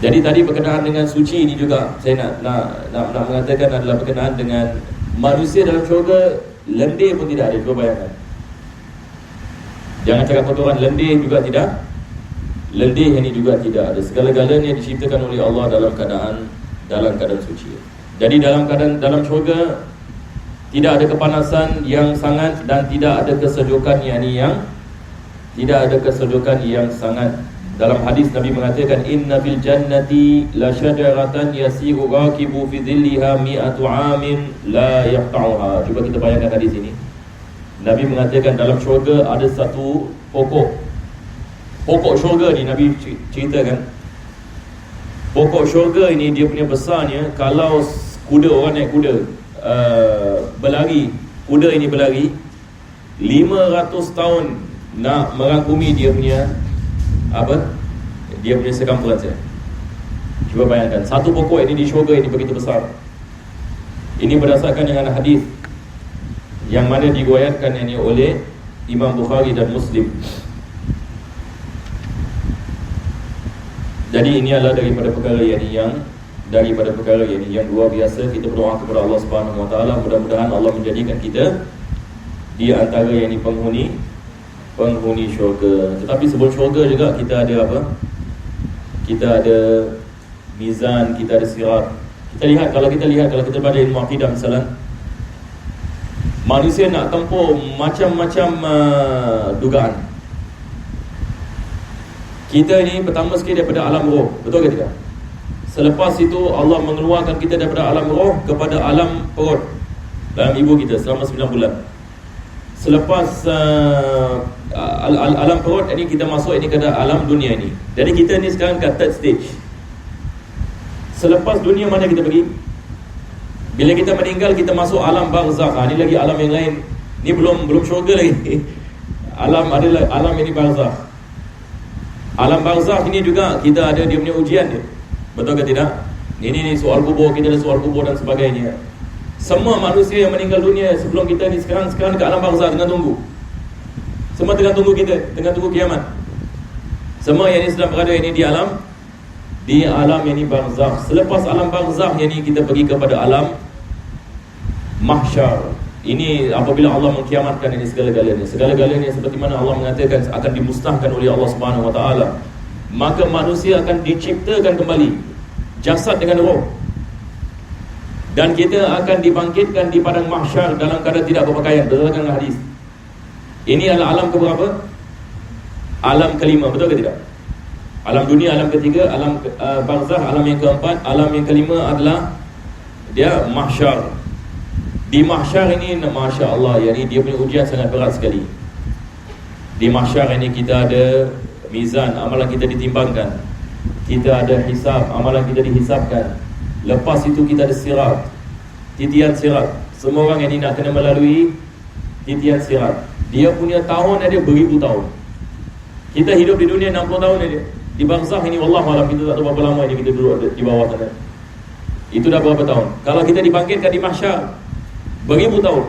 Jadi tadi berkenaan dengan suci ini juga saya nak mengatakan adalah berkenaan dengan manusia dalam syurga. Lendir pun tidak ada. Cuba bayangkan. Jangan cakap kotoran, lendir juga tidak. Lendir ini juga tidak ada. Segala-galanya diciptakan oleh Allah dalam keadaan suci. Jadi dalam syurga tidak ada kepanasan yang sangat dan tidak ada kesejukan yang sangat. Dalam hadis Nabi mengatakan inna fil jannati la syajaratan yasiru rakibu fi dhilliha mi'atu 'amin la yaqta'uha. Cuba kita bayangkan hadis ini. Nabi mengatakan dalam syurga ada satu pokok syurga ni. Nabi ceritakan pokok syurga ini dia punya besarnya, kalau kuda, orang naik kuda berlari, kuda ini berlari 500 tahun nak merangkumi dia punya circumference. Cuba bayangkan satu pokok ini di syurga ini begitu besar. Ini berdasarkan dengan hadis yang mana diriwayatkan ini oleh Imam Bukhari dan Muslim. Jadi ini adalah daripada perkara yang luar biasa. Kita berdoa kepada Allah Subhanahu wa taala, mudah-mudahan Allah menjadikan kita di antara yang penghuni syurga. Tetapi sebelum syurga juga kita ada apa? Kita ada mizan, kita ada sirat. Kalau kita pada ilmu akidah misalnya, manusia nak tempuh macam-macam dugaan. Kita ni pertama sekali daripada alam roh, betul ke tidak? Selepas itu Allah mengeluarkan kita daripada alam roh kepada alam perut dalam ibu kita selama 9 bulan. Selepas alam perut ini kita masuk ini ke alam dunia ini. Jadi kita ni sekarang kat third stage. Selepas dunia mana kita pergi? Bila kita meninggal kita masuk alam barzakh. Ini lagi alam yang lain. Ni belum syurga lagi. Alam ini barzakh. Alam barzakh ini juga kita ada dia punya ujian dia. Betul ke tidak? Ini soal kubur, kita ada soal kubur dan sebagainya. Semua manusia yang meninggal dunia sebelum kita ni sekarang dekat alam barzakh tengah tunggu. Semua tengah tunggu kita, tengah tunggu kiamat. Semua yang ini sedang berada ini di alam yang ini barzakh. Selepas alam barzakh yang ini kita pergi kepada alam mahsyar. Ini apabila Allah mengkiamatkan ini segala-galanya. Segala-galanya seperti mana Allah mengatakan akan dimusnahkan oleh Allah Subhanahu Wa Taala. Maka manusia akan diciptakan kembali, jasad dengan roh. Dan kita akan dibangkitkan di padang mahsyar dalam keadaan tidak berpakaian, berdasarkan hadis. Ini adalah alam keberapa? Alam kelima, betul ke tidak? Alam dunia, alam ketiga, alam barzakh, alam yang keempat, alam yang kelima adalah dia mahsyar. Di mahsyar ini, Masya Allah, yani dia punya ujian sangat berat sekali. Di mahsyar ini kita ada mizan, amalan kita ditimbangkan. Kita ada hisab, amalan kita dihisabkan. Lepas itu kita ada sirat, titian sirat. Semua orang yang ini nak kena melalui titian sirat. Dia punya tahun ada beribu tahun. Kita hidup di dunia 60 tahun aja. Di barzakh ini wallahualam kita tak tahu berapa lama ini kita duduk di bawah sana. Itu dah berapa tahun. Kalau kita dibangkitkan di mahsyar, beribu tahun.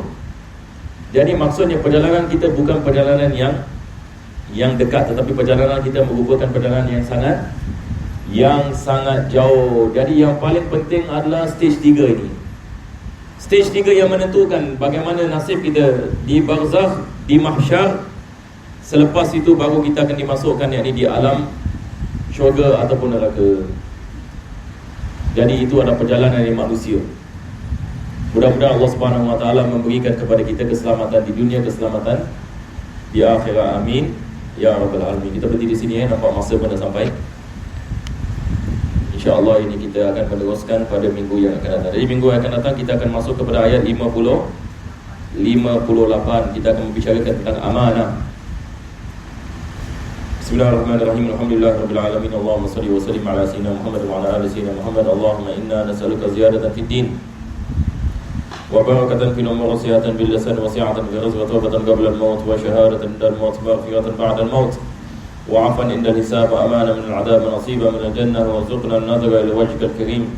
Jadi maksudnya perjalanan kita bukan perjalanan yang dekat, tetapi perjalanan kita merupakan perjalanan yang sangat jauh. Jadi yang paling penting adalah stage 3 ini. Stage 3 yang menentukan bagaimana nasib kita di barzakh, di mahsyar. Selepas itu baru kita akan dimasukkan yakni di alam syurga ataupun neraka. Jadi itu adalah perjalanan dari manusia. Mudah-mudahan Allah Subhanahu Wa Taala memberikan kepada kita keselamatan di dunia, keselamatan di akhirat. Amin ya rabbal alamin. Kita berhenti di sini nampak masa pun dah sampai. InsyaAllah ini kita akan meneruskan pada minggu yang akan datang. Jadi minggu yang akan datang kita akan masuk kepada ayat 58. Kita akan membicarakan tentang amanah. Bismillahirrahmanirrahim. Alhamdulillahirabbil alamin. Allahumma shalli wa sallim ala sayyidina Muhammad wa ala ali sayyidina Muhammad. Allahumma inna nas'aluka ziyadatan fid din wa barakatan fil umur, sihatan bil lisan, wa si'atan fil rizq, wa tawbatan qabla al-maut, wa shahadatan inda al-maut, maghfiratan ba'da al-maut, wa 'afwan inda al-hisab, wa amana min al-'adab, wa nasiban min al-jannah, wa warzuqna an-nadhara ila wajhika al-karim.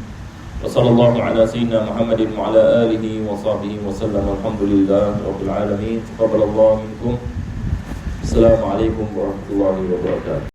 Wa sallallahu ala sayyidina Muhammadin wa ala alihi wa sahbihi wa sallam. Walhamdulillahi rabbil alamin. Taqabbalallahu minkum. Assalamualaikum warahmatullahi wabarakatuh.